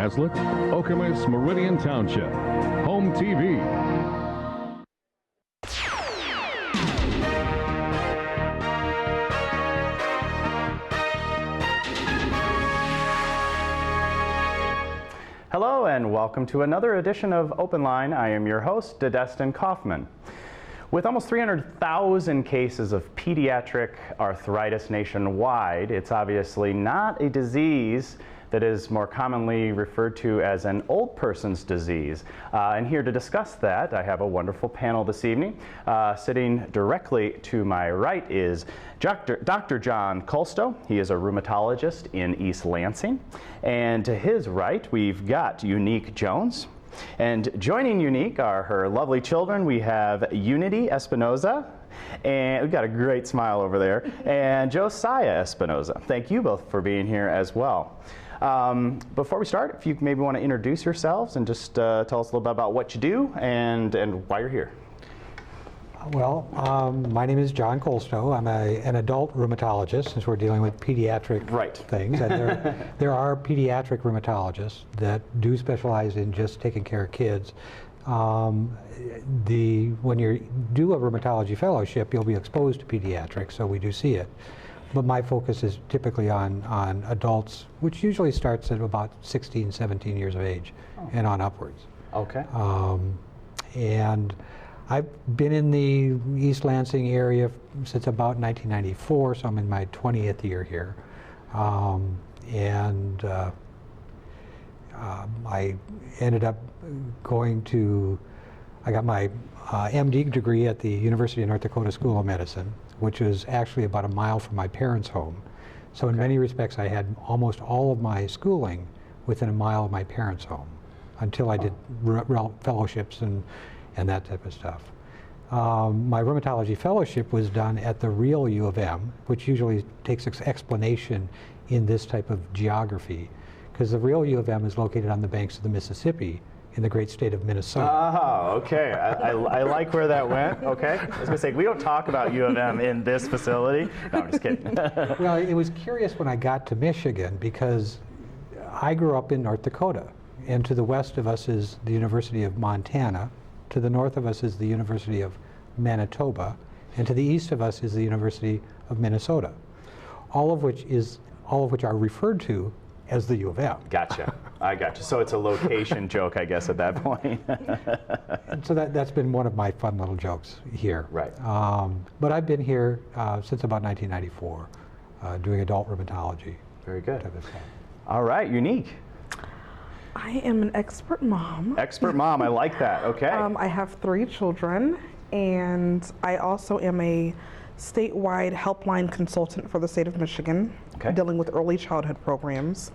Hazlitt, Okemos Meridian Township. Home TV. Hello and welcome to another edition of Open Line. I am your host, D'Destin Kaufmann. With almost 300,000 cases of pediatric arthritis nationwide, it's obviously not a disease that is more commonly referred to as an old person's disease. And here to discuss that, I have a wonderful panel this evening. Sitting directly to my right is Dr. John Kolstoe. He is a rheumatologist in East Lansing. And to his right, we've got Unique Jones. And joining Unique are her lovely children. We have Unity Espinoza, and we've got a great smile over there, and Josiah Espinoza. Thank you both for being here as well. Before we start, if you maybe want to introduce yourselves and just tell us a little bit about what you do and why you're here. Well, my name is John Kolstoe. I'm an adult rheumatologist, since we're dealing with pediatric things. And there are pediatric rheumatologists that do specialize in just taking care of kids. When you do a rheumatology fellowship, you'll be exposed to pediatrics, so we do see it. But my focus is typically on adults, which usually starts at about 16, 17 years of age and on upwards. Okay. And I've been in the East Lansing area since about 1994, so I'm in my 20th year here. I ended up I got my MD degree at the University of North Dakota School of Medicine, which was actually about a mile from my parents' home. So in many respects, I had almost all of my schooling within a mile of my parents' home until I did fellowships and that type of stuff. My rheumatology fellowship was done at the real U of M, which usually takes explanation in this type of geography, because the real U of M is located on the banks of the Mississippi in the great state of Minnesota. Oh, okay. I like where that went. Okay. I was going to say, we don't talk about U of M in this facility. No, I'm just kidding. Well, it was curious when I got to Michigan, because I grew up in North Dakota, and to the west of us is the University of Montana. To the north of us is the University of Manitoba, and to the east of us is the University of Minnesota, all of which are referred to as the U of M. Gotcha. I gotcha. So it's a location joke, I guess, at that point. So that's been one of my fun little jokes here. Right. But I've been here since about 1994, doing adult rheumatology. Very good. All right, Unique. I am an expert mom. Expert mom, I like that. Okay. I have 3 children, and I also am a statewide helpline consultant for the state of Michigan, dealing with early childhood programs.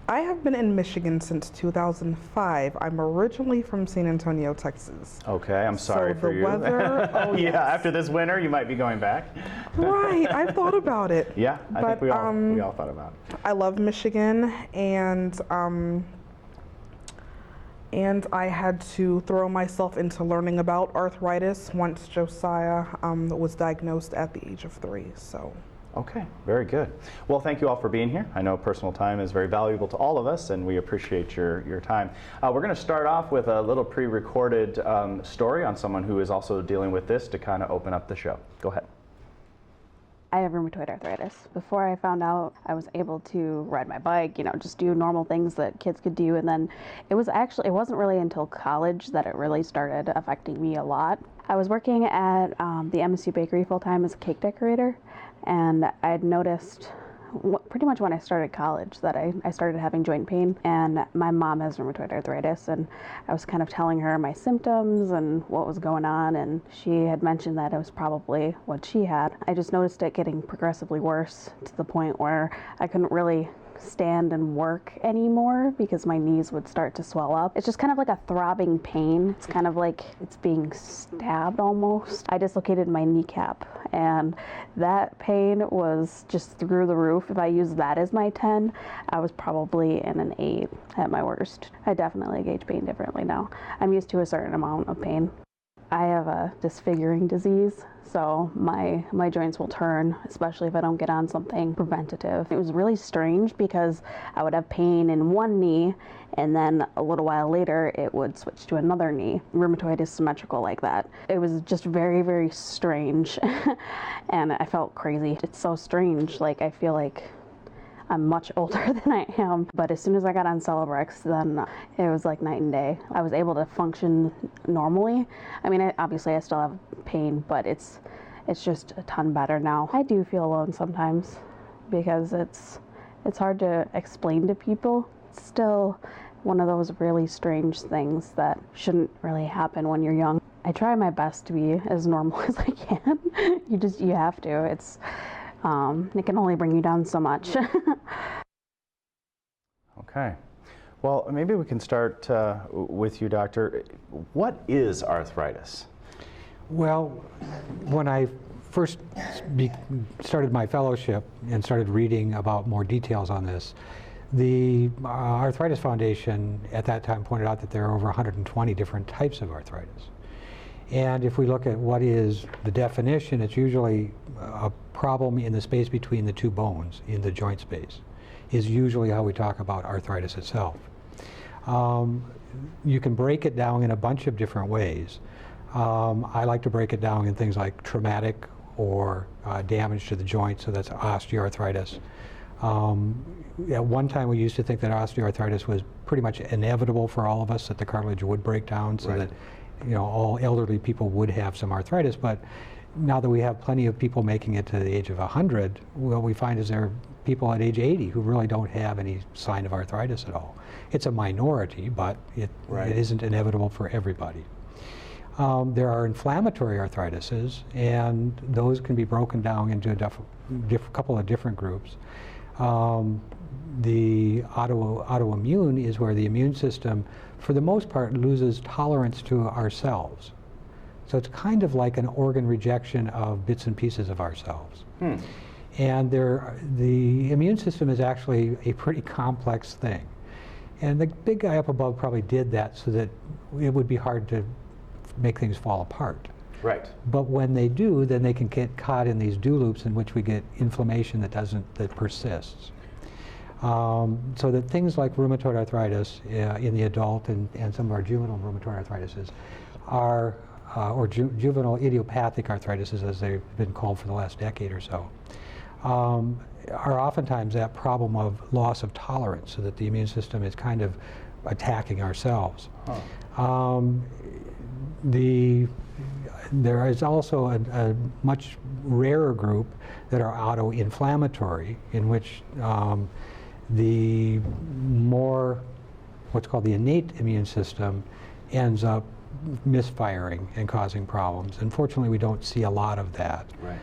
I have been in Michigan since 2005. I'm originally from San Antonio, Texas. Okay, I'm sorry for you. So the weather, yeah, after this winter, you might be going back. Right, I've thought about it. Yeah, I think we all thought about it. I love Michigan, and I had to throw myself into learning about arthritis once Josiah was diagnosed at the age of 3. So. Okay, very good. Well, thank you all for being here. I know personal time is very valuable to all of us, and we appreciate your time. We're going to start off with a little pre-recorded story on someone who is also dealing with this to kind of open up the show. Go ahead. I have rheumatoid arthritis. Before I found out, I was able to ride my bike, just do normal things that kids could do. And then it wasn't really until college that it really started affecting me a lot. I was working at the MSU bakery full-time as a cake decorator, and I had noticed pretty much when I started college that I started having joint pain, and my mom has rheumatoid arthritis, and I was kind of telling her my symptoms and what was going on, and she had mentioned that it was probably what she had. I just noticed it getting progressively worse to the point where I couldn't really stand and work anymore because my knees would start to swell up. It's just kind of like a throbbing pain. It's kind of like it's being stabbed almost. I dislocated my kneecap, and that pain was just through the roof. If I used that as my 10, I was probably in an 8 at my worst. I definitely gauge pain differently now. I'm used to a certain amount of pain. I have a disfiguring disease, so my joints will turn, especially if I don't get on something preventative. It was really strange because I would have pain in one knee, and then a little while later it would switch to another knee. Rheumatoid is symmetrical like that. It was just very, very strange, and I felt crazy. It's so strange, like I feel like I'm much older than I am. But as soon as I got on Celebrex, then it was like night and day. I was able to function normally. I mean, obviously I still have pain, but it's just a ton better now. I do feel alone sometimes because it's hard to explain to people. It's still one of those really strange things that shouldn't really happen when you're young. I try my best to be as normal as I can. You have to. It can only bring you down so much. Okay. Well, maybe we can start with you, Doctor. What is arthritis? Well, when I first started my fellowship and started reading about more details on this, the Arthritis Foundation at that time pointed out that there are over 120 different types of arthritis. And if we look at what is the definition, it's usually a problem in the space between the two bones, in the joint space, is usually how we talk about arthritis itself. You can break it down in a bunch of different ways. I like to break it down in things like traumatic or damage to the joint, so that's osteoarthritis. At one time we used to think that osteoarthritis was pretty much inevitable for all of us, that the cartilage would break down, so that all elderly people would have some arthritis. But now that we have plenty of people making it to the age of 100, what we find is there are people at age 80 who really don't have any sign of arthritis at all. It's a minority, but it isn't inevitable for everybody. There are inflammatory arthritises, and those can be broken down into a couple of different groups. The autoimmune is where the immune system, for the most part, loses tolerance to ourselves. So it's kind of like an organ rejection of bits and pieces of ourselves. And the immune system is actually a pretty complex thing. And the big guy up above probably did that so that it would be hard to make things fall apart. Right. But when they do, then they can get caught in these do loops in which we get inflammation that persists. So that things like rheumatoid arthritis in the adult and some of our juvenile rheumatoid arthritises are, or juvenile idiopathic arthritises, as they've been called for the last decade or so, are oftentimes that problem of loss of tolerance, so that the immune system is kind of attacking ourselves. There is also a much rarer group that are auto-inflammatory, in which the more, what's called the innate immune system, ends up misfiring and causing problems. Unfortunately, we don't see a lot of that. Right.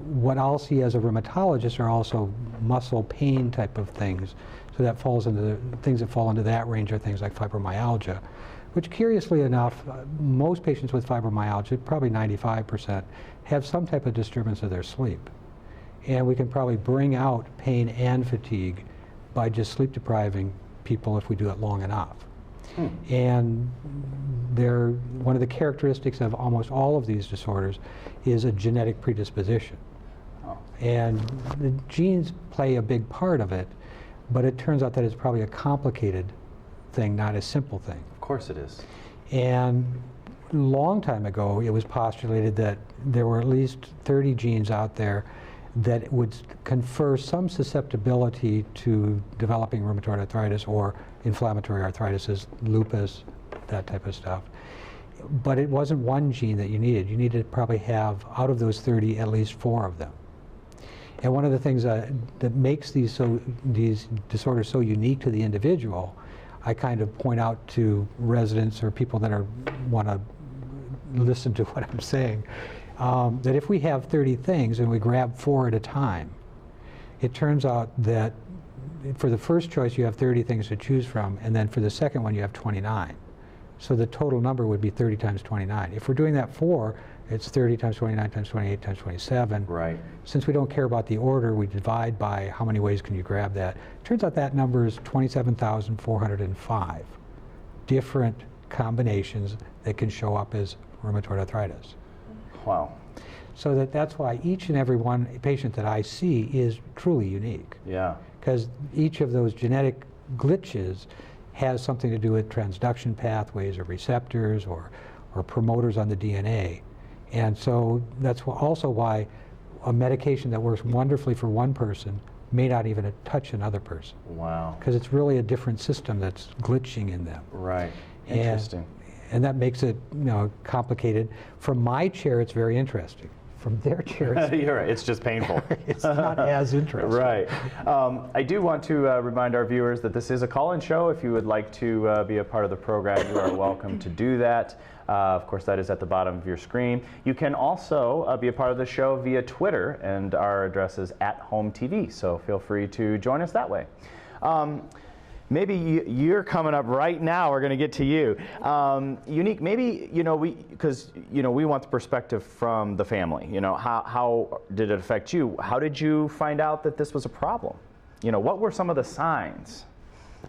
What I'll see as a rheumatologist are also muscle pain type of things. So that falls into the things that fall into that range are things like fibromyalgia, which curiously enough, most patients with fibromyalgia, probably 95%, have some type of disturbance of their sleep. And we can probably bring out pain and fatigue by just sleep depriving people if we do it long enough. And one of the characteristics of almost all of these disorders is a genetic predisposition. And the genes play a big part of it, but it turns out that it's probably a complicated thing, not a simple thing. Of course it is. And a long time ago, it was postulated that there were at least 30 genes out there that would confer some susceptibility to developing rheumatoid arthritis or inflammatory arthritis, lupus, that type of stuff. But it wasn't one gene that you needed. You needed to probably have, out of those 30, at least 4 of them. And one of the things that makes these disorders so unique to the individual, I kind of point out to residents or people that want to listen to what I'm saying, that if we have 30 things and we grab 4 at a time, it turns out that for the first choice you have 30 things to choose from, and then for the second one you have 29. So the total number would be 30 times 29. If we're doing that 4, it's 30 times 29 times 28 times 27. Right. Since we don't care about the order, we divide by how many ways can you grab that. Turns out that number is 27,405 different combinations that can show up as rheumatoid arthritis. Wow. So that's why each and every one patient that I see is truly unique. Yeah. Because each of those genetic glitches has something to do with transduction pathways or receptors or promoters on the DNA. And so that's also why a medication that works wonderfully for one person may not even touch another person. Wow. Because it's really a different system that's glitching in them. Right. Interesting. And that makes it, complicated. From my chair, it's very interesting. From their chair, You're right. It's just painful. it's not as interesting. Right. I do want to remind our viewers that this is a call-in show. If you would like to be a part of the program, you are welcome to do that. Of course, that is at the bottom of your screen. You can also be a part of the show via Twitter, and our address is @HomeTV, so feel free to join us that way. Maybe you're coming up right now. We're going to get to you. Unique, maybe, because we want the perspective from the family. How did it affect you? How did you find out that this was a problem? What were some of the signs?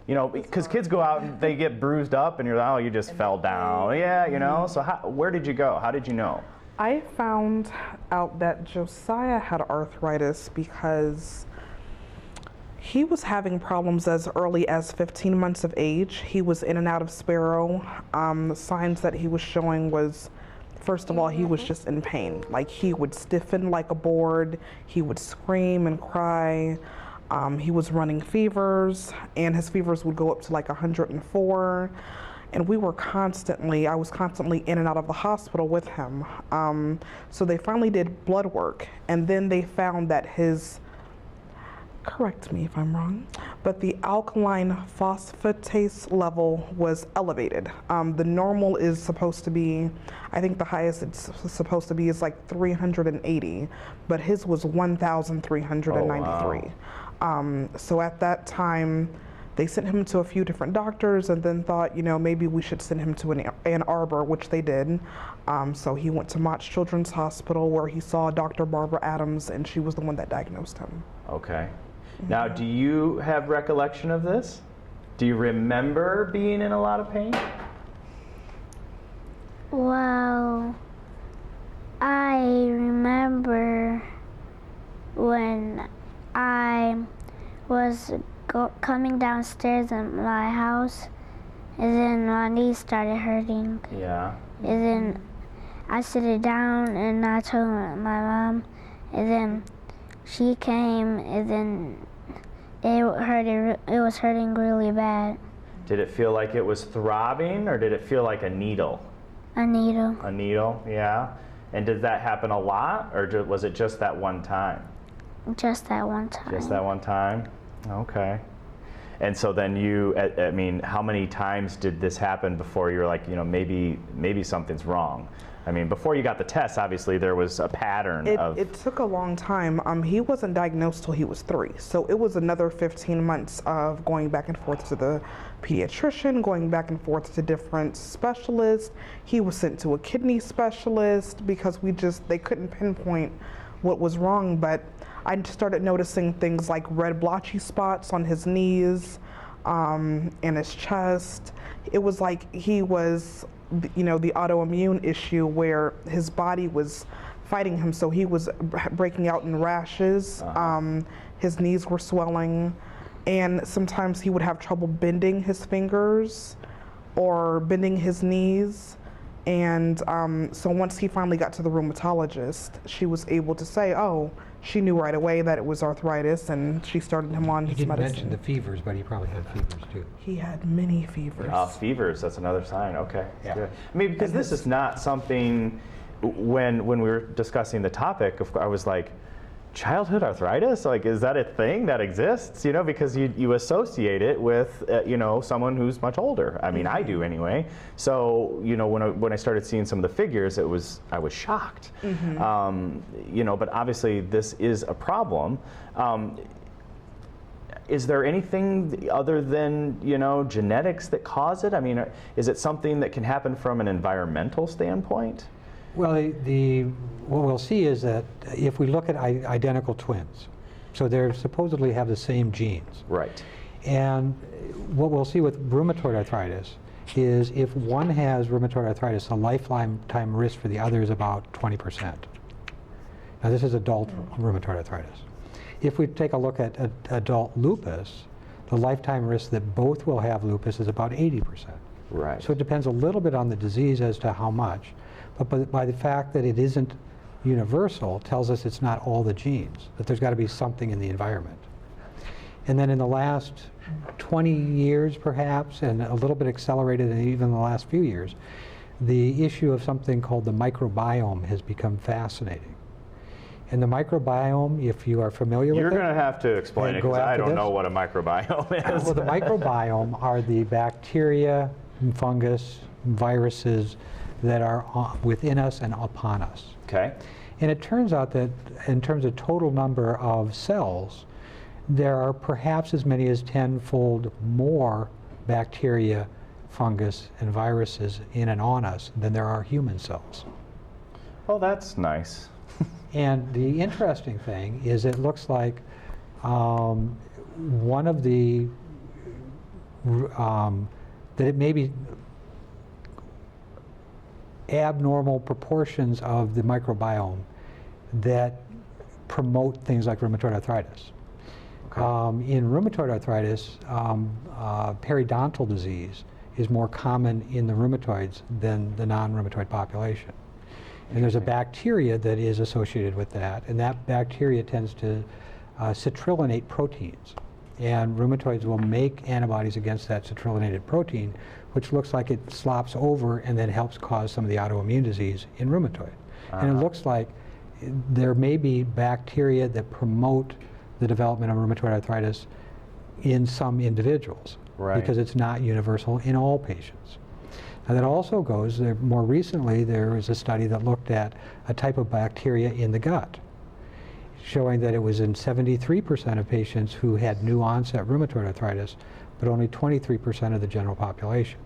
Because kids go out and they get bruised up and you're like, oh, you just fell down. Yeah, so where did you go? How did you know? I found out that Josiah had arthritis because he was having problems as early as 15 months of age. He was in and out of Sparrow. The signs that he was showing was, first of all, he was just in pain. Like, he would stiffen like a board. He would scream and cry. He was running fevers, and his fevers would go up to like 104. And I was constantly in and out of the hospital with him. So they finally did blood work, and then they found that correct me if I'm wrong, but the alkaline phosphatase level was elevated. The normal is supposed to be, I think the highest it's supposed to be is like 380, but his was 1,393. Oh, wow. So at that time, they sent him to a few different doctors and then thought, maybe we should send him to Ann Arbor, which they did. So he went to Mott Children's Hospital, where he saw Dr. Barbara Adams, and she was the one that diagnosed him. Okay. Now, do you have recollection of this? Do you remember being in a lot of pain? Well, I remember when I was coming downstairs at my house, and then my knees started hurting. Yeah. And then I sit down and I told my mom, and then she came, and then it was hurting really bad. Did it feel like it was throbbing, or did it feel like a needle? A needle. A needle, yeah. And did that happen a lot, or was it just that one time? Just that one time. Just that one time? Okay. And so then how many times did this happen before you were like, maybe something's wrong? I mean, before you got the test, obviously there was a pattern of... It took a long time. He wasn't diagnosed till he was 3. So it was another 15 months of going back and forth to the pediatrician, going back and forth to different specialists. He was sent to a kidney specialist because they couldn't pinpoint what was wrong. But I started noticing things like red blotchy spots on his knees, and his chest. It was like he was, the autoimmune issue where his body was fighting him, so he was breaking out in rashes. His knees were swelling, and sometimes he would have trouble bending his fingers or bending his knees. And so once he finally got to the rheumatologist, she was able to say, she knew right away that it was arthritis, and she started him on his medicine. He didn't mention the fevers, but he probably had fevers too. He had many fevers. Fevers, that's another sign. Okay. Yeah. Good. I mean, because this is not something, when we were discussing the topic, I was like, childhood arthritis? Like, is that a thing that exists? Because you associate it with, someone who's much older. I mean, I do anyway. So, when I started seeing some of the figures, I was shocked. Mm-hmm. But obviously this is a problem. Is there anything other than, genetics that cause it? I mean, is it something that can happen from an environmental standpoint? Well, what we'll see is that if we look at identical twins, so they supposedly have the same genes. Right. And what we'll see with rheumatoid arthritis is if one has rheumatoid arthritis, the lifetime risk for the other is about 20%. Now this is adult rheumatoid arthritis. If we take a look at adult lupus, the lifetime risk that both will have lupus is about 80%. Right. So it depends a little bit on the disease as to how much, but by the fact that it isn't universal tells us it's not all the genes, that there's got to be something in the environment. And then in the last 20 years perhaps, and a little bit accelerated in even the last few years, the issue of something called the microbiome has become fascinating. And the microbiome, if you are familiar with it... You're going to have to explain it, because I don't know what a microbiome is. Well, the microbiome are the bacteria, fungus, viruses that are within us and upon us. Okay. And it turns out that in terms of total number of cells, there are perhaps as many as 10-fold more bacteria, fungus, and viruses in and on us than there are human cells. Oh, that's nice. And the interesting thing is it looks like one of the, that it may be abnormal proportions of the microbiome that promote things like rheumatoid arthritis. Okay. In rheumatoid arthritis, periodontal disease is more common in the rheumatoids than the non-rheumatoid population. And there's a bacteria that is associated with that, and that bacteria tends to citrillinate proteins. And rheumatoids will make antibodies against that citrullinated protein, which looks like it slops over and then helps cause some of the autoimmune disease in rheumatoid. And it looks like there may be bacteria that promote the development of rheumatoid arthritis in some individuals, because it's not universal in all patients. Now that also goes, more recently there was a study that looked at a type of bacteria in the gut, showing that it was in 73% of patients who had new onset rheumatoid arthritis, but only 23% of the general population,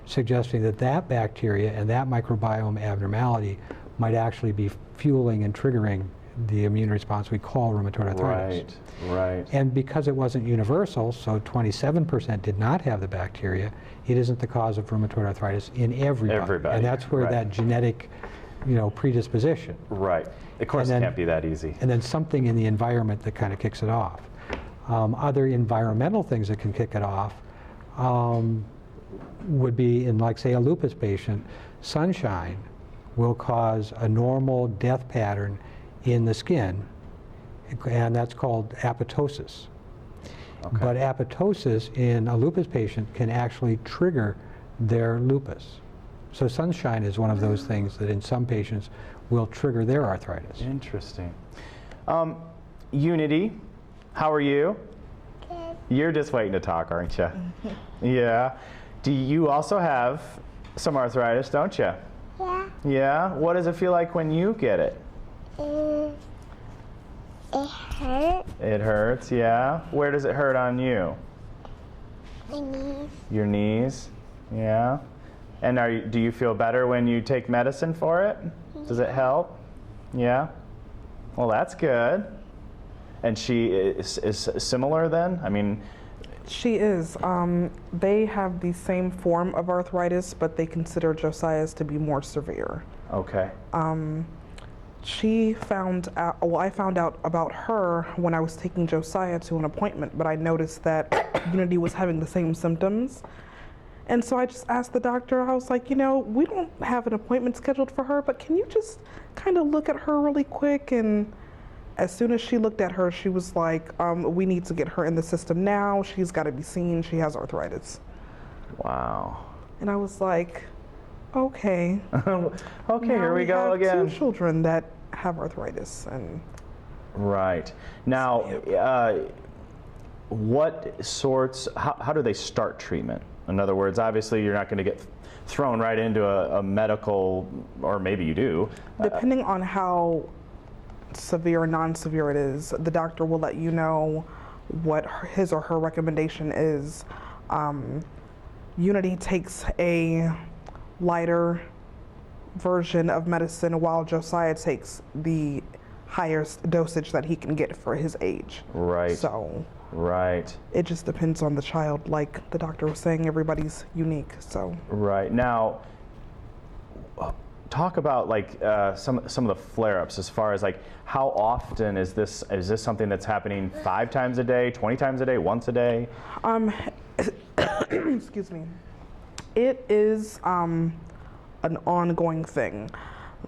suggesting that that bacteria and that microbiome abnormality might actually be fueling and triggering the immune response we call rheumatoid arthritis. Right. And because it wasn't universal, so 27% did not have the bacteria, it isn't the cause of rheumatoid arthritis in everybody. And that's where that genetic, predisposition. Right. Of course, it can't be that easy. And then something in the environment that kind of kicks it off. Other environmental things that can kick it off would be in, like, say, a lupus patient. Sunshine will cause a normal death pattern in the skin, and that's called apoptosis. Okay. But apoptosis in a lupus patient can actually trigger their lupus. So sunshine is one of those things that in some patients will trigger their arthritis. Interesting. Unity, how are you? Good. You're just waiting to talk, aren't you? Yeah. Do you also have some arthritis, don't you? Yeah. Yeah? What does it feel like when you get it? It hurts. It hurts, yeah. Where does it hurt on you? My knees. Your knees, yeah. And do you feel better when you take medicine for it? Does it help? Yeah. Well, that's good. And she is similar then? I mean, she is. They have the same form of arthritis, but they consider Josiah's to be more severe. Okay. She found out, well, I found out about her when I was taking Josiah to an appointment, but I noticed that Unity was having the same symptoms. And so I just asked the doctor, I was like, we don't have an appointment scheduled for her, but can you just kind of look at her really quick? And as soon as she looked at her, she was like, we need to get her in the system now. She's got to be seen. She has arthritis. Wow. And I was like, okay. Okay, here we go again. We have 2 children that have arthritis. And right. Now, how do they start treatment? In other words, obviously you're not going to get thrown right into a medical, or maybe you do. Depending on how severe or non-severe it is, the doctor will let you know what his or her recommendation is. Unity takes a lighter version of medicine while Josiah takes the highest dosage that he can get for his age. Right. So right. it just depends on the child. Like the doctor was saying, everybody's unique. So right. Now, talk about like some of the flare-ups as far as like how often is this something that's happening 5 times a day, 20 times a day, once a day? Excuse me. It is an ongoing thing.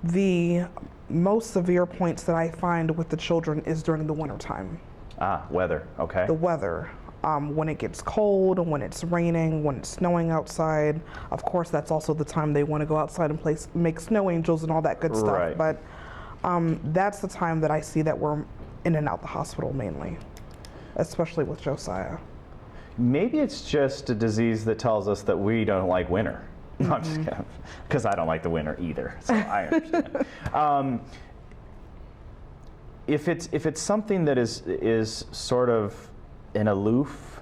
The most severe points that I find with the children is during the wintertime. Weather, okay. The weather. When it gets cold, when it's raining, when it's snowing outside. Of course, that's also the time they want to go outside and make snow angels and all that good stuff. Right. But that's the time that I see that we're in and out the hospital mainly, especially with Josiah. Maybe it's just a disease that tells us that we don't like winter. No, I'm just kidding, because I don't like the winter either, so I understand. If it's something that is sort of an aloof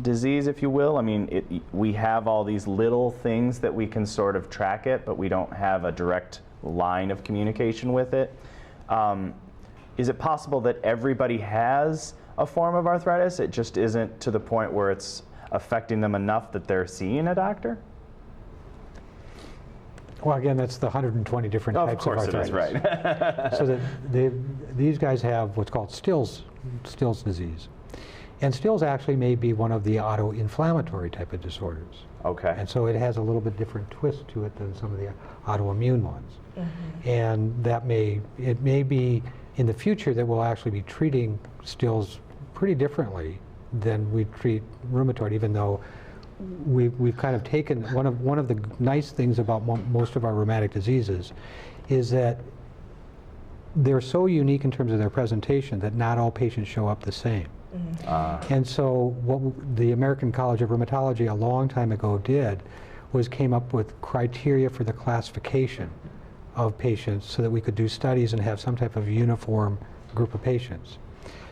disease, if you will, I mean, we have all these little things that we can sort of track it, but we don't have a direct line of communication with it. Is it possible that everybody has a form of arthritis? It just isn't to the point where it's affecting them enough that they're seeing a doctor? Well, again, that's the 120 different types of arthritis. Of course it is, right. So that these guys have what's called Still's disease. And Still's actually may be one of the autoinflammatory type of disorders. Okay. And so it has a little bit different twist to it than some of the autoimmune ones. Mm-hmm. And it may be in the future that we'll actually be treating Still's pretty differently than we treat rheumatoid, even though we've kind of taken one of the nice things about most of our rheumatic diseases is that they're so unique in terms of their presentation that not all patients show up the same. Mm-hmm. And so what the American College of Rheumatology a long time ago did was came up with criteria for the classification of patients so that we could do studies and have some type of uniform group of patients.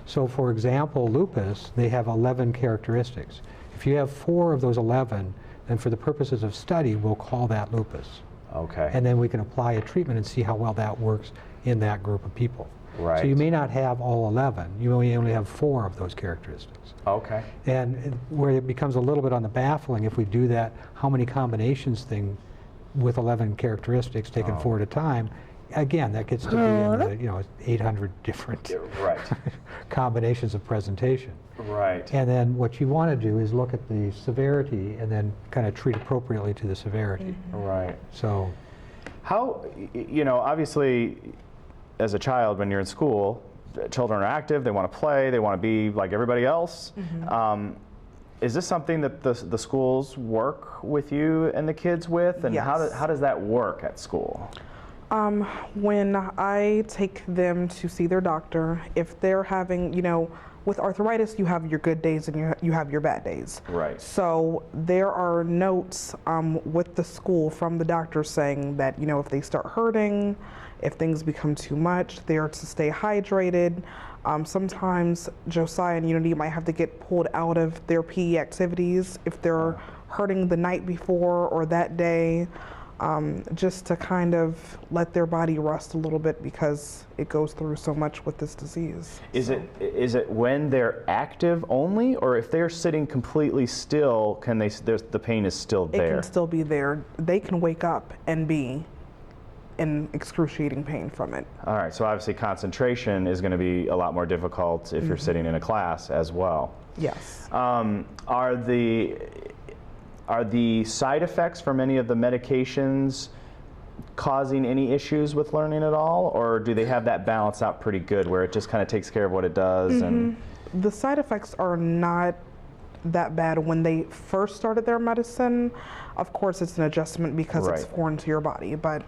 So for example, lupus, they have 11 characteristics. If you have 4 of those 11, then for the purposes of study, we'll call that lupus. Okay. And then we can apply a treatment and see how well that works in that group of people. Right. So you may not have all 11. You may only have 4 of those characteristics. Okay. And where it becomes a little bit on the baffling, if we do that, how many combinations thing with 11 characteristics taken 4 at a time, again, that gets to be in the 800 different right. combinations of presentation. Right. And then what you want to do is look at the severity and then kind of treat appropriately to the severity. Mm-hmm. Right. So, how, obviously, as a child, when you're in school, children are active, they want to play, they want to be like everybody else. Mm-hmm. Is this something that the schools work with you and the kids with? And yes. how does that work at school? When I take them to see their doctor, if they're having, with arthritis, you have your good days and you have your bad days. Right. So there are notes with the school from the doctor saying that, if they start hurting, if things become too much, they're to stay hydrated. Sometimes Josiah and Unity might have to get pulled out of their PE activities if they're hurting the night before or that day. Just to kind of let their body rest a little bit because it goes through so much with this disease. Is it when they're active only, or if they're sitting completely still, the pain is still there? It can still be there. They can wake up and be in excruciating pain from it. All right, so obviously concentration is going to be a lot more difficult if you're sitting in a class as well. Yes. Are the side effects from any of the medications causing any issues with learning at all, or do they have that balance out pretty good where it just kind of takes care of what it does? Mm-hmm. And the side effects are not that bad when they first started their medicine. Of course, it's an adjustment because it's foreign to your body, but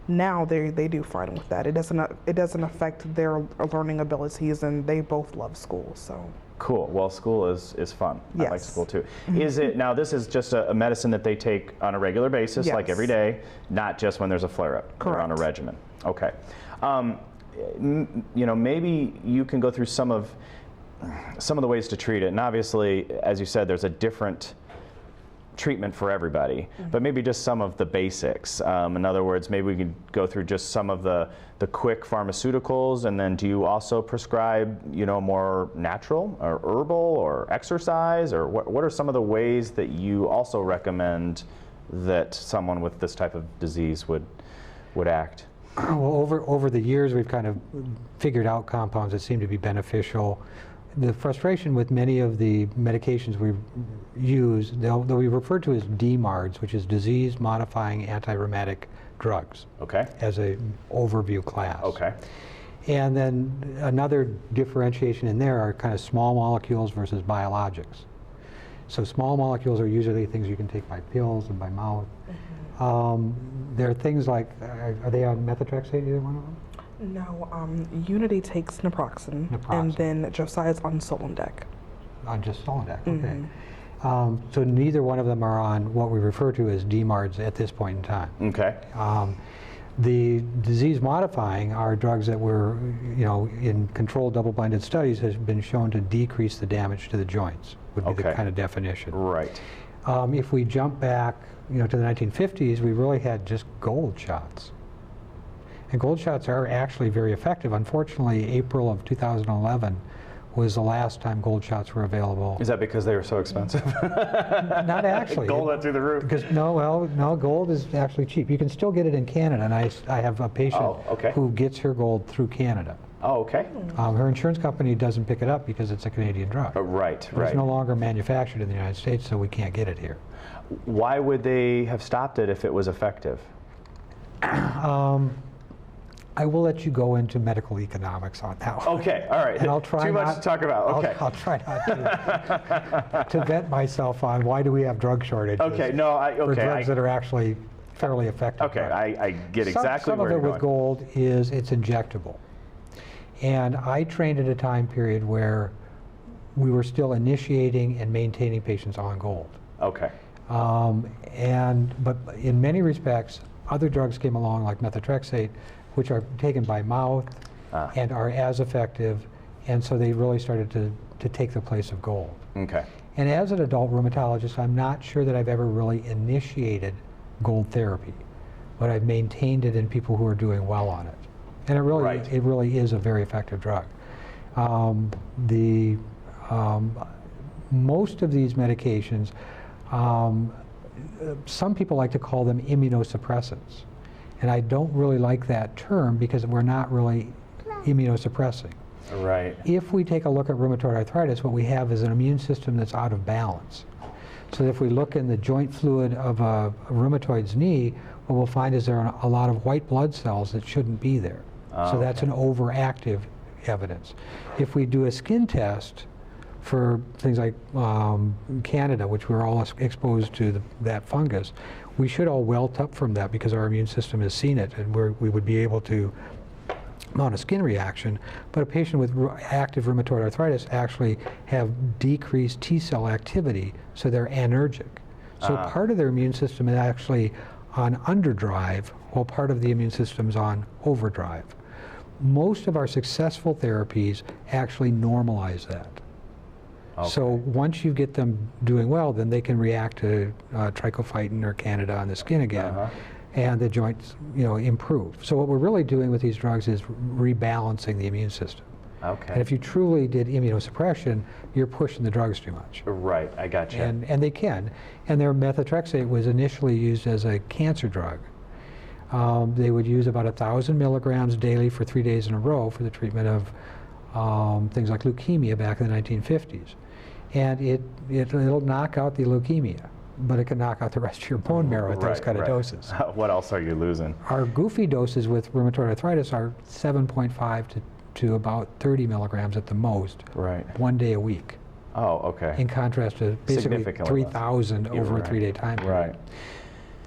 now they do fine with that. It doesn't affect their learning abilities, and they both love school. So. Cool. Well, school is fun. Yes. I like school too. Is it now? This is just a medicine that they take on a regular basis, like every day, not just when there's a flare-up. Correct. They're on a regimen. Okay. Maybe you can go through some of the ways to treat it. And obviously, as you said, there's a different treatment for everybody, but maybe just some of the basics. In other words, maybe we could go through just some of the quick pharmaceuticals, and then do you also prescribe, more natural or herbal or exercise, or what are some of the ways that you also recommend that someone with this type of disease would act? Well, over the years, we've kind of figured out compounds that seem to be beneficial. The frustration with many of the medications we use, they'll be referred to as DMARDs, which is disease-modifying anti-rheumatic drugs, Okay. as an overview class. Okay. And then another differentiation in there are kind of small molecules versus biologics. So small molecules are usually things you can take by pills and by mouth. There are things like, are they on methotrexate, either one of them? No, Unity takes naproxen, and then Josiah's on Solendec. On just Solendec, okay. So neither one of them are on what we refer to as DMARDs at this point in time. Okay. The disease-modifying are drugs that were, in controlled double-blinded studies has been shown to decrease the damage to the joints, would be the kind of definition. Right. If we jump back, to the 1950s, we really had just gold shots. And gold shots are actually very effective. Unfortunately, April of 2011 was the last time gold shots were available. Is that because they were so expensive? Not actually. Gold went through the roof. Because no, gold is actually cheap. You can still get it in Canada, and I have a patient who gets her gold through Canada. Oh, okay. Her insurance company doesn't pick it up because it's a Canadian drug. Right. It's no longer manufactured in the United States, so we can't get it here. Why would they have stopped it if it was effective? I will let you go into medical economics on that one. Okay, all right. And I'll try Too much to talk about. Okay. I'll try not to vet myself on why do we have drug shortages. Okay, no, for drugs that are actually fairly effective. Okay, I get exactly some where of you're it with going. gold is it's injectable. And I trained at a time period where we were still initiating and maintaining patients on gold. Okay. But in many respects, other drugs came along like methotrexate, which are taken by mouth and are as effective, and so they really started to take the place of gold. Okay. And as an adult rheumatologist, I'm not sure that I've ever really initiated gold therapy, but I've maintained it in people who are doing well on it. And it really is a very effective drug. Most of these medications, some people like to call them immunosuppressants. And I don't really like that term because we're not really immunosuppressing. Right. If we take a look at rheumatoid arthritis, what we have is an immune system that's out of balance. So if we look in the joint fluid of a rheumatoid's knee, what we'll find is there are a lot of white blood cells that shouldn't be there. So that's an overactive evidence. If we do a skin test for things like Candida, which we're all exposed to that fungus, we should all welt up from that because our immune system has seen it, and we would be able to mount a skin reaction. But a patient with active rheumatoid arthritis actually have decreased T cell activity, so they're anergic. So part of their immune system is actually on underdrive, while part of the immune system is on overdrive. Most of our successful therapies actually normalize that. So once you get them doing well, then they can react to trichophytin or Candida on the skin again, and the joints, improve. So what we're really doing with these drugs is rebalancing the immune system. Okay. And if you truly did immunosuppression, you're pushing the drugs too much. Right, I got you. And they can. And their methotrexate was initially used as a cancer drug. They would use about 1,000 milligrams daily for 3 days in a row for the treatment of things like leukemia back in the 1950s. And it'll knock out the leukemia, but it can knock out the rest of your bone marrow at those kind of doses. What else are you losing? Our goofy doses with rheumatoid arthritis are 7.5 to about 30 milligrams at the most, 1 day a week. Oh, okay. In contrast to basically 3,000 over a 3-day time period. Right.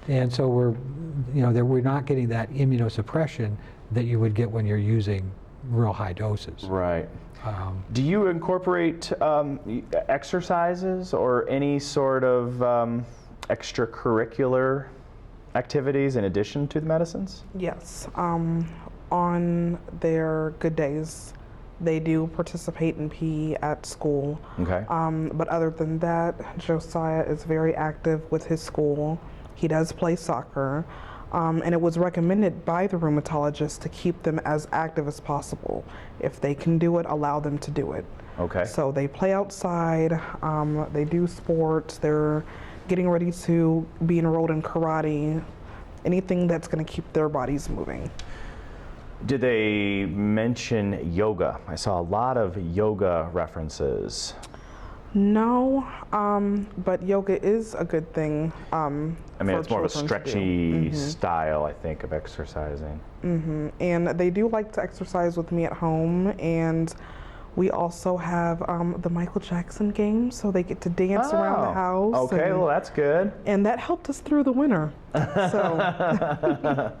And so we're not getting that immunosuppression that you would get when you're using real high doses. Right. Do you incorporate exercises or any sort of extracurricular activities in addition to the medicines? Yes. On their good days, They do participate in PE at school. Okay. But other than that, Josiah is very active with his school. He does play soccer. And it was recommended by the rheumatologist to keep them as active as possible. If they can do it, allow them to do it. Okay. So they play outside, they do sports, they're getting ready to be enrolled in karate, anything that's going to keep their bodies moving. Did they mention yoga? I saw a lot of yoga references. No, but yoga is a good thing. I mean, it's more of a stretchy style, I think, of exercising. And they do like to exercise with me at home, and we also have the Michael Jackson game, so they get to dance around the house. Okay, well, that's good. And that helped us through the winter. So,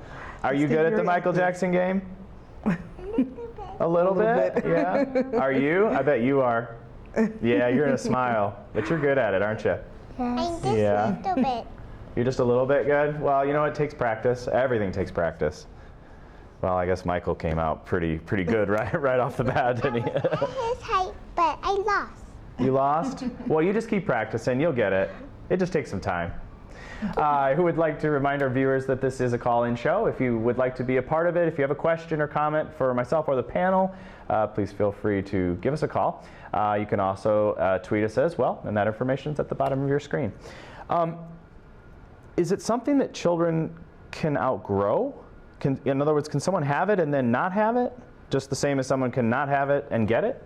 are you good at the Michael Jackson game? A little bit? Yeah. Are you? I bet you are. Yeah, you're gonna smile, but you're good at it, aren't you? I'm just a little bit. You're just a little bit good? Well, you know, it takes practice. Everything takes practice. Well, I guess Michael came out pretty good right off the bat, didn't he? His height, but I lost. You lost? Well, you just keep practicing. You'll get it. It just takes some time. Who would like to remind our viewers that this is a call-in show? If you would like to be a part of it, if you have a question or comment for myself or the panel, please feel free to give us a call. You can also tweet us as well, and that information is at the bottom of your screen. Is it something that children can outgrow? In other words, can someone have it and then not have it? Just the same as someone can not have it and get it?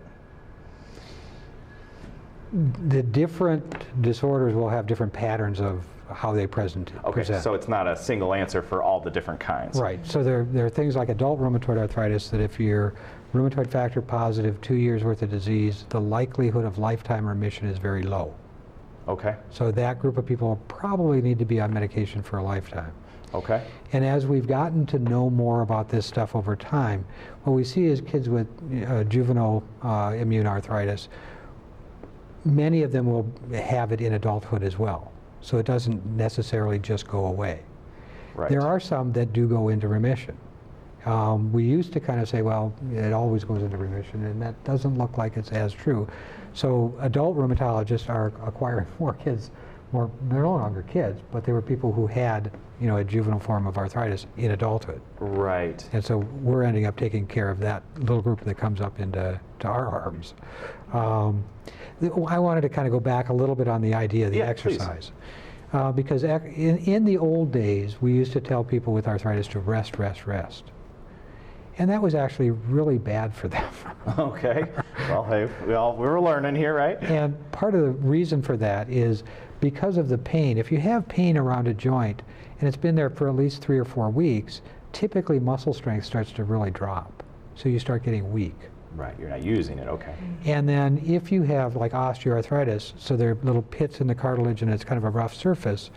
The different disorders will have different patterns of how they present. Okay, so it's not a single answer for all the different kinds. Right. So there are things like adult rheumatoid arthritis that if you're rheumatoid factor positive, 2 years worth of disease, the likelihood of lifetime remission is very low. Okay. So that group of people probably need to be on medication for a lifetime. Okay. And as we've gotten to know more about this stuff over time, what we see is kids with juvenile immune arthritis, many of them will have it in adulthood as well. So it doesn't necessarily just go away. Right. There are some that do go into remission. We used to kind of say, well, it always goes into remission, and that doesn't look like it's as true. So adult rheumatologists are acquiring more kids. They're no longer kids, but they were people who had, a juvenile form of arthritis in adulthood. Right. And so we're ending up taking care of that little group that comes up into our arms. I wanted to kind of go back a little bit on the idea of the exercise. Because in the old days, we used to tell people with arthritis to rest. And that was actually really bad for them. Okay. Well, hey, we were learning here, right? And part of the reason for that is because of the pain. If you have pain around a joint and it's been there for at least 3 or 4 weeks, typically muscle strength starts to really drop. So you start getting weak. Right, you're not using it, okay. And then if you have like osteoarthritis, so there are little pits in the cartilage and it's kind of a rough surface,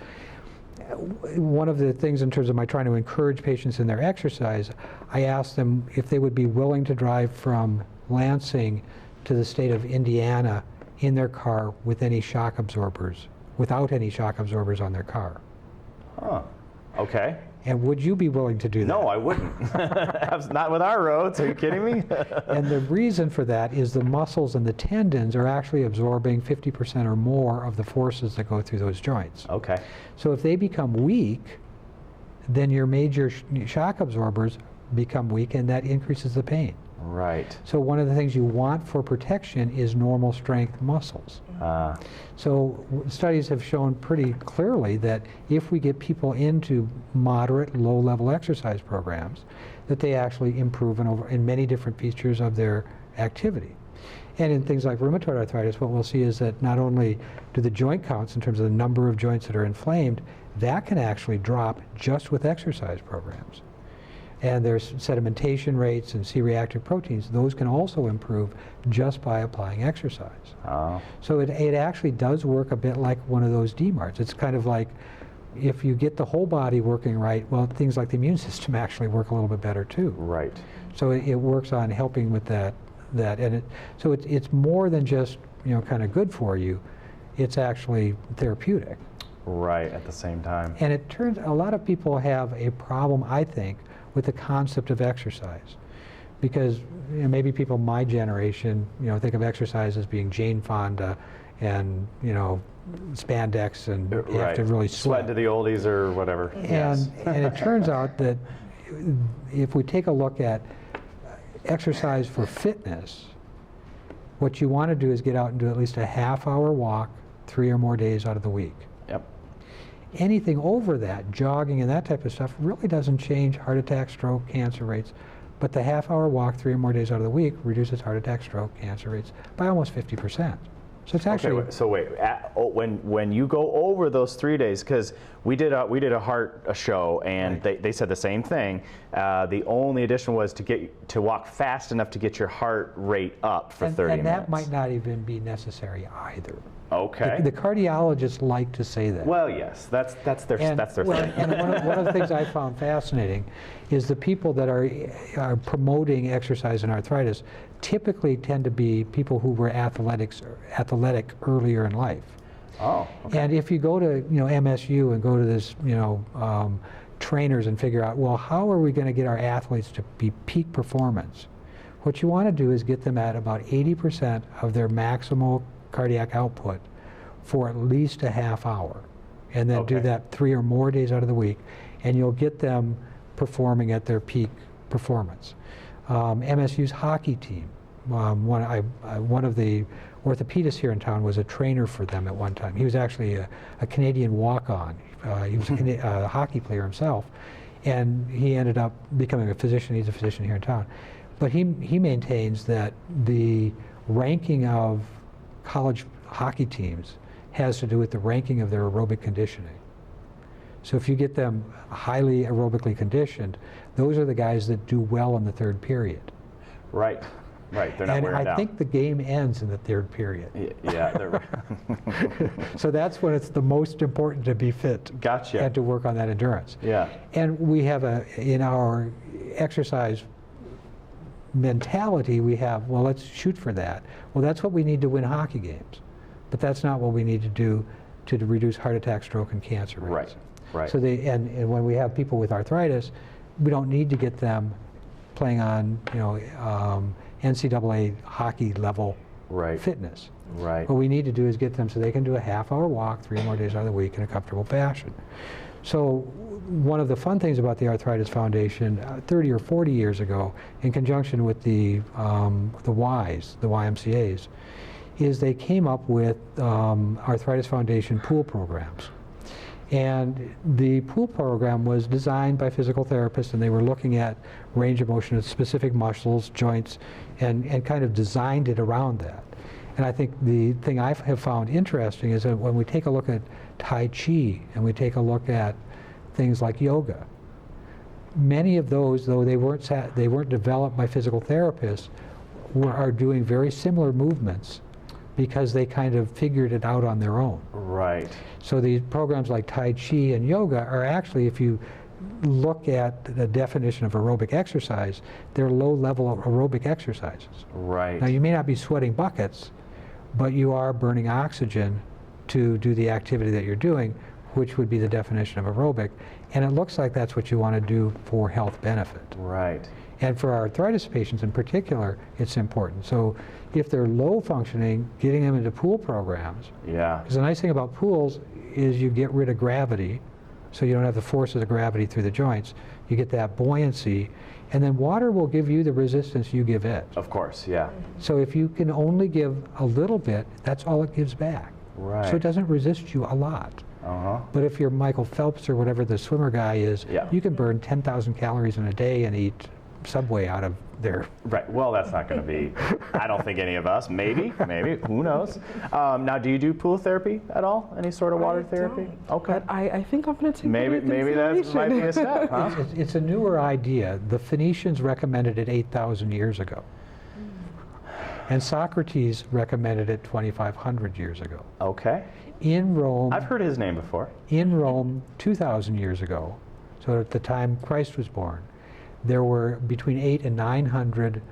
one of the things in terms of my trying to encourage patients in their exercise, I asked them if they would be willing to drive from Lansing to the state of Indiana in their car with any shock absorbers, without any shock absorbers on their car. Huh, okay. And would you be willing to do that? No, I wouldn't. Not with our roads, are you kidding me? And the reason for that is the muscles and the tendons are actually absorbing 50% or more of the forces that go through those joints. Okay. So if they become weak, then your major shock absorbers become weak, and that increases the pain. Right. So one of the things you want for protection is normal strength muscles. So studies have shown pretty clearly that if we get people into moderate, low-level exercise programs, that they actually improve in many different features of their activity. And in things like rheumatoid arthritis, what we'll see is that not only do the joint counts in terms of the number of joints that are inflamed, that can actually drop just with exercise programs. And there's sedimentation rates and C-reactive proteins. Those can also improve just by applying exercise. Oh. So it actually does work a bit like one of those DMARDs. It's kind of like if you get the whole body working right, well, things like the immune system actually work a little bit better too. Right. So it works on helping with that. And so it's more than just kind of good for you. It's actually therapeutic. Right, at the same time. And it turns a lot of people have a problem, I think, with the concept of exercise, because maybe people my generation, think of exercise as being Jane Fonda and, spandex and you have to really sweat. To the oldies or whatever. And it turns out that if we take a look at exercise for fitness, what you want to do is get out and do at least a half-hour walk 3 or more days out of the week. Yep. Anything over that, jogging and that type of stuff, really doesn't change heart attack, stroke, cancer rates. But the half-hour walk 3 or more days out of the week reduces heart attack, stroke, cancer rates by almost 50%. So it's actually when you go over those 3 days, because we did a show and they said the same thing. The only addition was to walk fast enough to get your heart rate up for 30 minutes. And that might not even be necessary either. Okay. The cardiologists like to say that. Well, yes, that's their thing. And one of the things I found fascinating is the people that are promoting exercise and arthritis typically tend to be people who were athletic earlier in life. Oh. Okay. And if you go to MSU and go to this trainers and figure out, well, how are we going to get our athletes to be peak performance? What you want to do is get them at about 80% of their maximal cardiac output for at least a half hour, and then do that 3 or more days out of the week, and you'll get them performing at their peak performance. MSU's hockey team, one of the orthopedists here in town was a trainer for them at one time. He was actually a Canadian walk-on. He was a hockey player himself, and he ended up becoming a physician. He's a physician here in town. But he maintains that the ranking of college hockey teams has to do with the ranking of their aerobic conditioning. So if you get them highly aerobically conditioned, those are the guys that do well in the third period. Right. They're not wearing down. And I think the game ends in the third period. Yeah. So that's when it's the most important to be fit. Gotcha. And to work on that endurance. Yeah. And we have in our exercise mentality, we have, well, let's shoot for that. Well, that's what we need to win hockey games. But that's not what we need to do to reduce heart attack, stroke, and cancer rates. Right. So and when we have people with arthritis, we don't need to get them playing on NCAA hockey level fitness. Right. What we need to do is get them so they can do a half-hour walk 3 or more days out of the week in a comfortable fashion. So one of the fun things about the Arthritis Foundation 30 or 40 years ago, in conjunction with the Ys, the YMCAs, is they came up with Arthritis Foundation pool programs. And the pool program was designed by physical therapists, and they were looking at range of motion of specific muscles, joints, and kind of designed it around that. And I think the thing I have found interesting is that when we take a look at Tai Chi and we take a look at things like yoga, many of those, though they weren't developed by physical therapists, are doing very similar movements because they kind of figured it out on their own. Right. So these programs like Tai Chi and yoga are actually, if you look at the definition of aerobic exercise, they're low-level aerobic exercises. Right. Now, you may not be sweating buckets, but you are burning oxygen to do the activity that you're doing, which would be the definition of aerobic. And it looks like that's what you want to do for health benefit. Right. And for arthritis patients in particular, it's important. So if they're low functioning, getting them into pool programs. Yeah. Because the nice thing about pools is you get rid of gravity, so you don't have the forces of gravity through the joints. You get that buoyancy, and then water will give you the resistance you give it. Of course, yeah. So if you can only give a little bit, that's all it gives back. Right. So it doesn't resist you a lot. Uh-huh. But if you're Michael Phelps or whatever the swimmer guy is, you can burn 10,000 calories in a day and eat Subway out of there. Right. Well, that's not going to be, I don't think any of us. Maybe, who knows? Now, do you do pool therapy at all? Any sort of water therapy? Okay. But I think I'm going to take maybe that might be a step, huh? It's a newer idea. The Phoenicians recommended it 8,000 years ago. And Socrates recommended it 2,500 years ago. Okay. In Rome... I've heard his name before. In Rome, 2,000 years ago, so at the time Christ was born, there were between 800 and 900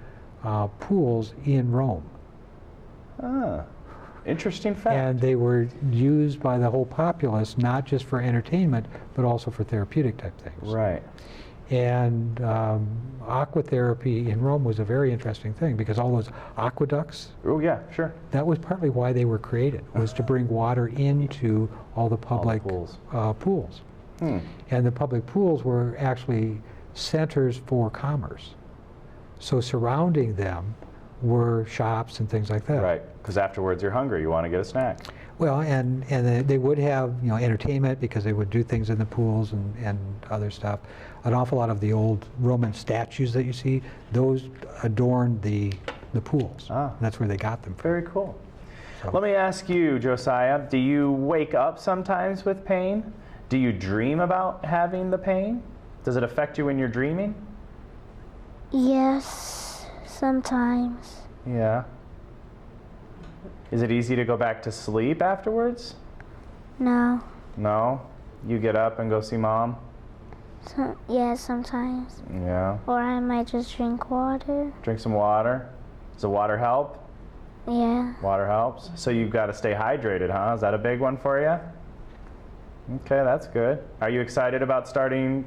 pools in Rome. Ah, interesting fact. And they were used by the whole populace, not just for entertainment, but also for therapeutic type things. Right. And aquatherapy in Rome was a very interesting thing because all those aqueducts, Oh yeah, sure. that was partly why they were created, was to bring water into all the public pools. pools. And the public pools were actually centers for commerce. So surrounding them were shops and things like that. Right, because afterwards you're hungry, you want to get a snack. Well, and they would have, you know, entertainment because they would do things in the pools and other stuff. An awful lot of the old Roman statues that you see, those adorned the pools. And that's where they got them from. Very cool. So. Let me ask you, Josiah, do you wake up sometimes with pain? Do you dream about having the pain? Does it affect you when you're dreaming? Yes, sometimes. Yeah. Is it easy to go back to sleep afterwards? No. No? You get up and go see mom? Yeah, sometimes. Yeah. Or I might just drink water. Drink some water? Does the water help? Yeah. Water helps. So you've got to stay hydrated, huh? Is that a big one for you? Okay, that's good. Are you excited about starting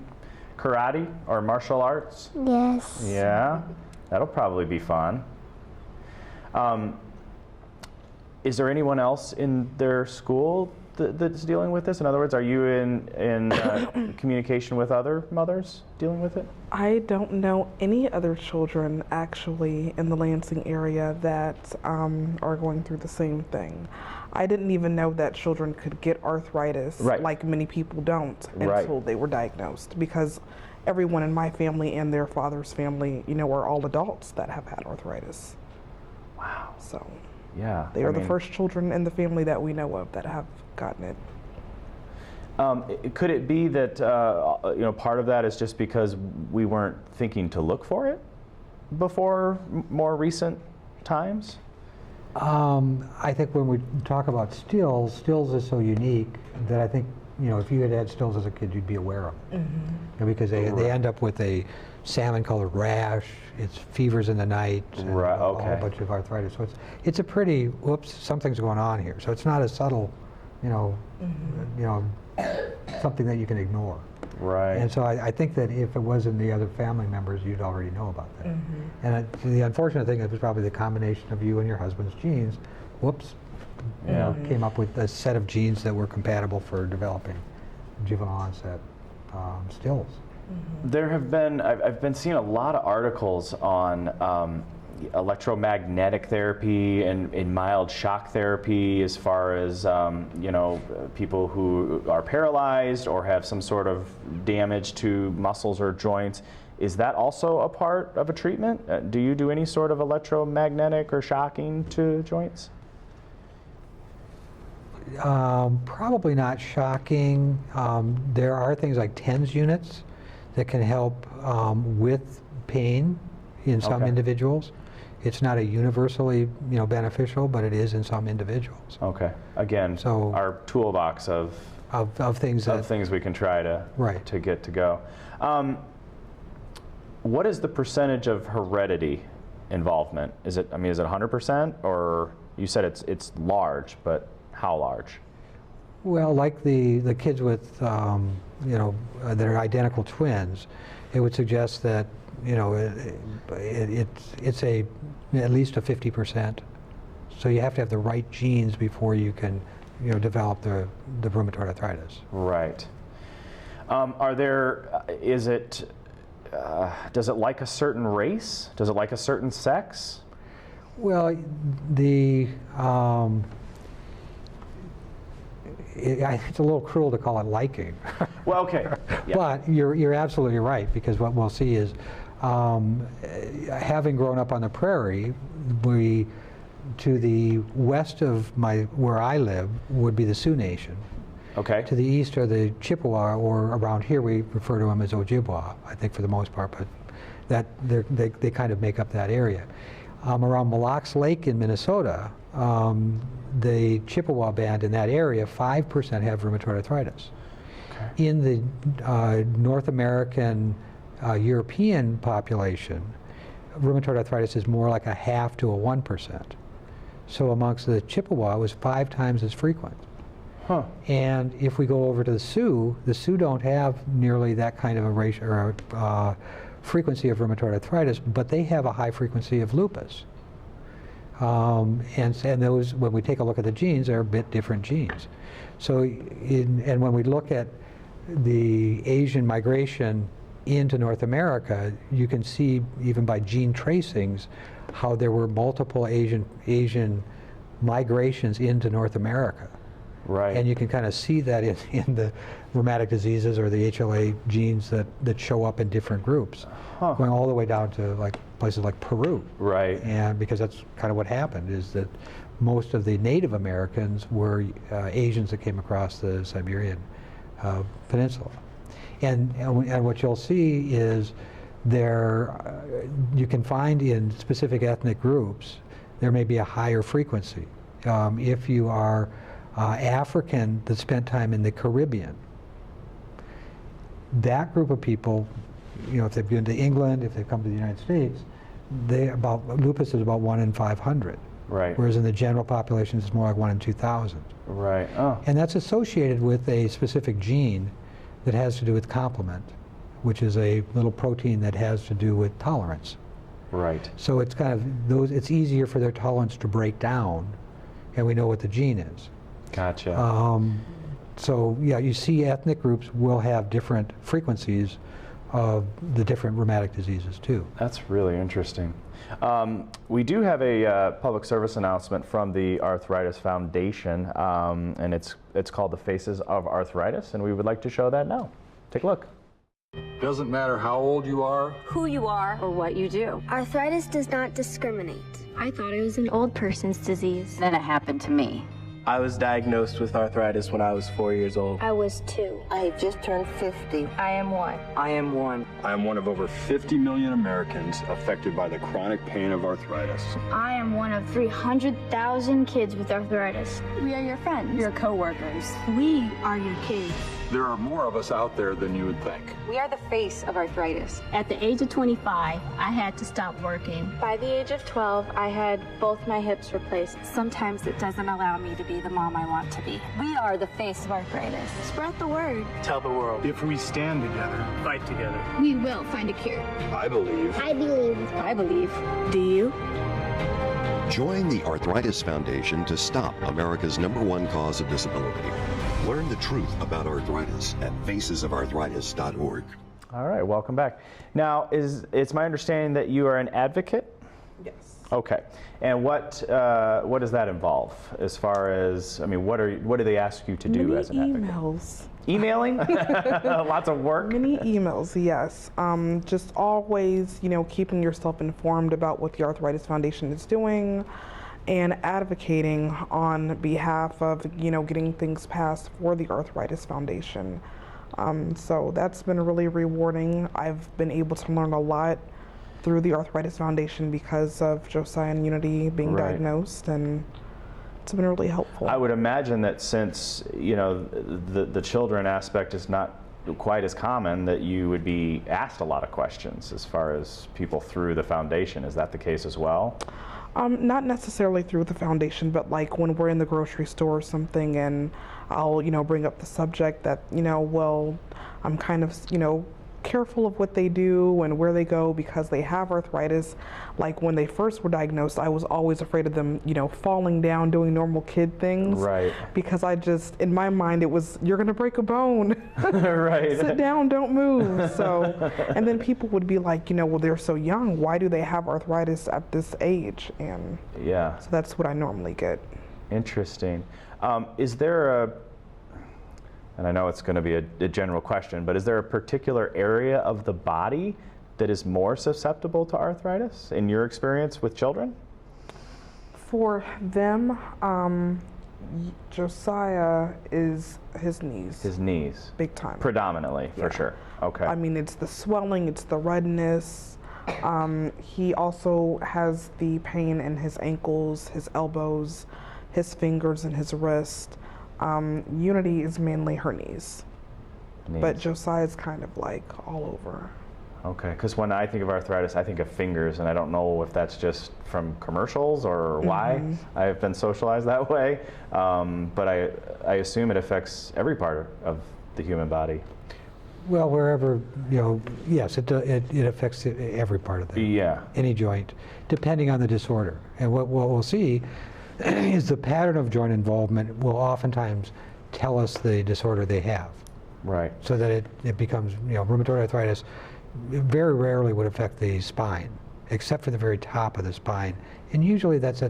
karate or martial arts? Yes. Yeah, that'll probably be fun. Is there anyone else in their school that's dealing with this? In other words, are you in communication with other mothers dealing with it? I don't know any other children actually in the Lansing area that are going through the same thing. I didn't even know that children could get arthritis, like many people don't, until they were diagnosed, because everyone in my family and their father's family, you know, are all adults that have had arthritis. Wow. So yeah, they are the first children in the family that we know of that have gotten it. Could it be that you know, part of that is just because we weren't thinking to look for it before more recent times? I think when we talk about stills is so unique that I think, you know, if you had had stills as a kid, you'd be aware of it. You know, because they end up with a salmon-colored rash, it's fevers in the night, and a whole bunch of arthritis. So it's a pretty, whoops, something's going on here. So it's not a subtle, you know, something that you can ignore. Right. And so I think that if it was in the other family members, you'd already know about that. And the unfortunate thing is it was probably the combination of you and your husband's genes, whoops, you know, came up with a set of genes that were compatible for developing juvenile onset stills. There have been, I've been seeing a lot of articles on electromagnetic therapy and mild shock therapy as far as, you know, people who are paralyzed or have some sort of damage to muscles or joints. Is that also a part of a treatment? Do you do any sort of electromagnetic or shocking to joints? Probably not shocking. There are things like TENS units that can help with pain in some individuals. It's not a universally, you know, beneficial, but it is in some individuals. Okay. Again, so our toolbox of things we can try to get to go. What is the percentage of heredity involvement? Is it 100%, or you said it's large, but how large? Well, like the kids with you know, that are identical twins, it would suggest that, you know, it's at least a 50%. So you have to have the right genes before you can, you know, develop the rheumatoid arthritis. Right. Does it like a certain race? Does it like a certain sex? Well, it's a little cruel to call it liking. Well, okay. Yeah. But you're absolutely right, because what we'll see is, having grown up on the prairie, to the west of where I live would be the Sioux Nation. Okay. To the east are the Chippewa, or around here we refer to them as Ojibwa, I think, for the most part, but they kind of make up that area. Around Mille Lacs Lake in Minnesota, the Chippewa band in that area, 5% have rheumatoid arthritis. Okay. In the North American, European population, rheumatoid arthritis is more like a 0.5 to 1%. So amongst the Chippewa, it was 5 times as frequent. Huh. And if we go over to the Sioux don't have nearly that kind of a ratio or frequency of rheumatoid arthritis, but they have a high frequency of lupus. And those, when we take a look at the genes, they're a bit different genes. So, and when we look at the Asian migration into North America, you can see even by gene tracings how there were multiple Asian migrations into North America. Right. And you can kind of see that in the rheumatic diseases or the HLA genes that show up in different groups, going all the way down to like places like Peru. Right. And because that's kind of what happened, is that most of the Native Americans were Asians that came across the Siberian Peninsula. And what you'll see is you can find in specific ethnic groups, there may be a higher frequency. If you are African that spent time in the Caribbean, that group of people, if they've been to England, if they've come to the United States, lupus is about 1 in 500. Right. Whereas in the general population, it's more like 1 in 2,000. Right. Oh. And that's associated with a specific gene that has to do with complement, which is a little protein that has to do with tolerance. Right. So it's kind of it's easier for their tolerance to break down, and we know what the gene is. Gotcha. So yeah, you see ethnic groups will have different frequencies of the different rheumatic diseases too. That's really interesting. We do have a public service announcement from the Arthritis Foundation, and it's called The Faces of Arthritis, and we would like to show that now. Take a look. Doesn't matter how old you are, who you are, or what you do. Arthritis does not discriminate. I thought it was an old person's disease. Then it happened to me. I was diagnosed with arthritis when I was 4 years old. I was 2. I just turned 50. I am 1. I am 1. I am one of over 50 million Americans affected by the chronic pain of arthritis. I am one of 300,000 kids with arthritis. We are your friends. Your co-workers. We are your kids. There are more of us out there than you would think. We are the face of arthritis. At the age of 25, I had to stop working. By the age of 12, I had both my hips replaced. Sometimes it doesn't allow me to be the mom I want to be. We are the face of arthritis. Spread the word. Tell the world. If we stand together, Fight together. We will find a cure. I believe. I believe. I believe. Do you? Join the Arthritis Foundation to stop America's #1 cause of disability. Learn the truth about arthritis at facesofarthritis.org. All right, welcome back. Now, it's my understanding that you are an advocate? Yes. Okay. And what does that involve as far as, what do they ask you to do as an advocate? Emails. Emailing? Lots of work? Many emails, yes. Just always, keeping yourself informed about what the Arthritis Foundation is doing and advocating on behalf of, getting things passed for the Arthritis Foundation. So that's been really rewarding. I've been able to learn a lot through the Arthritis Foundation because of Josiah and Unity being diagnosed, and it's been really helpful. I would imagine that since, the children aspect is not quite as common, that you would be asked a lot of questions as far as people through the foundation. Is that the case as well? Not necessarily through the foundation, but like when we're in the grocery store or something, and I'll, bring up the subject that, I'm kind of, careful of what they do and where they go because they have arthritis. Like when they first were diagnosed, I was always afraid of them, falling down, doing normal kid things. Right. Because in my mind, it was, you're gonna break a bone. Right. Sit down, don't move. So, and then people would be like, well, they're so young. Why do they have arthritis at this age? And yeah. So that's what I normally get. Interesting. Is there and I know it's going to be a general question, but is there a particular area of the body that is more susceptible to arthritis in your experience with children? For them, Josiah is his knees. His knees. Big time. Predominantly, for sure. Okay. It's the swelling, it's the redness. He also has the pain in his ankles, his elbows, his fingers, and his wrist. Unity is mainly her knees. But Josiah's kind of like all over. okay. Because when I think of arthritis, I think of fingers, and I don't know if that's just from commercials or why I've been socialized that way. But I assume it affects every part of the human body. Well, wherever, yes, it affects every part of any joint, depending on the disorder. And what we'll see is the pattern of joint involvement will oftentimes tell us the disorder they have. Right. So that it becomes, rheumatoid arthritis very rarely would affect the spine, except for the very top of the spine. And usually that's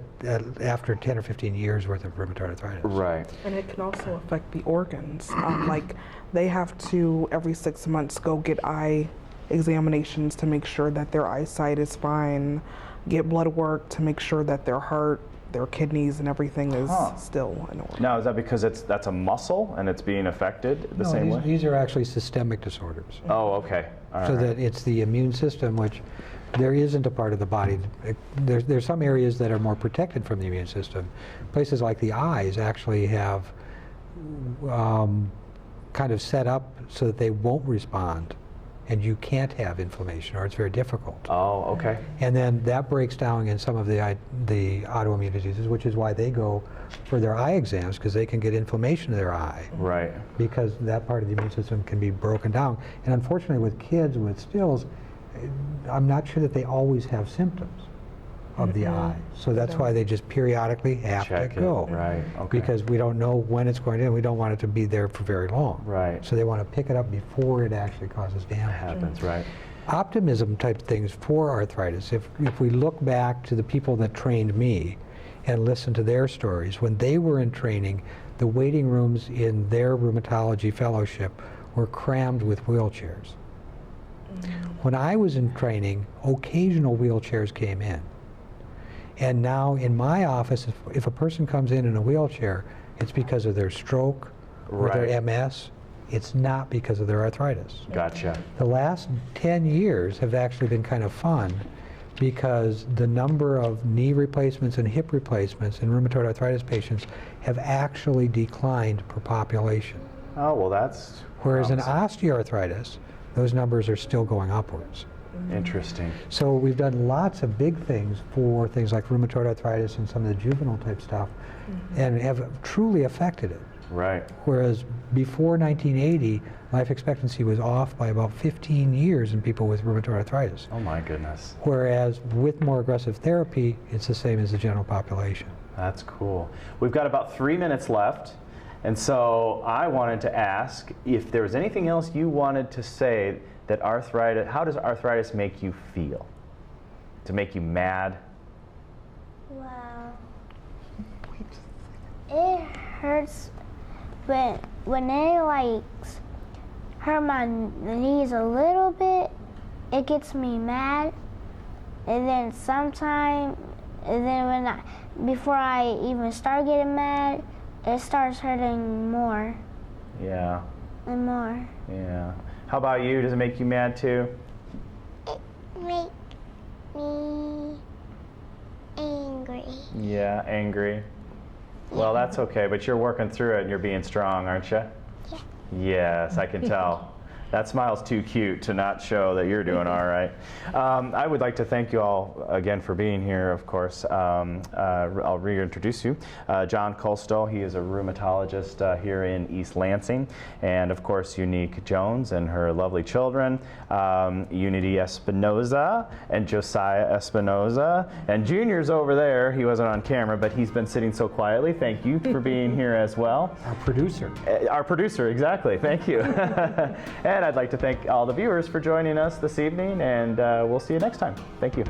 after 10 or 15 years worth of rheumatoid arthritis. Right. And it can also affect the organs. Like they have to, every 6 months, go get eye examinations to make sure that their eyesight is fine, get blood work to make sure that their heart, their kidneys, and everything is still in order. Now, is that because that's a muscle and it's being affected the same way? These are actually systemic disorders. Oh, okay. So that it's the immune system, which there isn't a part of the body. There's some areas that are more protected from the immune system. Places like the eyes actually have kind of set up so that they won't respond, and you can't have inflammation, or it's very difficult. Oh, okay. And then that breaks down in some of the autoimmune diseases, which is why they go for their eye exams, because they can get inflammation of their eye. Right. Because that part of the immune system can be broken down. And unfortunately with kids with stills, I'm not sure that they always have symptoms of the eye. So that's why they just periodically have to go. Right. Okay. Because we don't know when it's going to, and we don't want it to be there for very long. Right. So they want to pick it up before it actually causes damage. Happens, right. Optimism type things for arthritis, if we look back to the people that trained me and listen to their stories, when they were in training, the waiting rooms in their rheumatology fellowship were crammed with wheelchairs. When I was in training, occasional wheelchairs came in. And now in my office, if a person comes in a wheelchair, it's because of their stroke or their MS. It's not because of their arthritis. Gotcha. The last 10 years have actually been kind of fun because the number of knee replacements and hip replacements in rheumatoid arthritis patients have actually declined per population. Oh, well, that's Whereas in osteoarthritis, those numbers are still going upwards. Interesting. So we've done lots of big things for things like rheumatoid arthritis and some of the juvenile type stuff, and have truly affected it. Right. Whereas before 1980, life expectancy was off by about 15 years in people with rheumatoid arthritis. Oh my goodness. Whereas with more aggressive therapy, it's the same as the general population. That's cool. We've got about 3 minutes left, and so I wanted to ask if there was anything else you wanted to say that arthritis, how does arthritis make you feel? To make you mad? Well, it hurts when it like hurt my knees a little bit, it gets me mad. And then sometimes, before I even start getting mad, it starts hurting more. Yeah. And more. Yeah. How about you? Does it make you mad too? It makes me angry. Yeah, angry. Well, that's okay, but you're working through it and you're being strong, aren't you? Yeah. Yes, I can tell. That smile's too cute to not show that you're doing all right. I would like to thank you all again for being here, of course. I'll reintroduce you. John Kolstoe, he is a rheumatologist here in East Lansing. And of course, Unique Jones and her lovely children, Unity Espinoza and Josiah Espinoza. And Junior's over there. He wasn't on camera, but he's been sitting so quietly. Thank you for being here as well. Our producer. Our producer, exactly. Thank you. And I'd like to thank all the viewers for joining us this evening, and we'll see you next time. Thank you.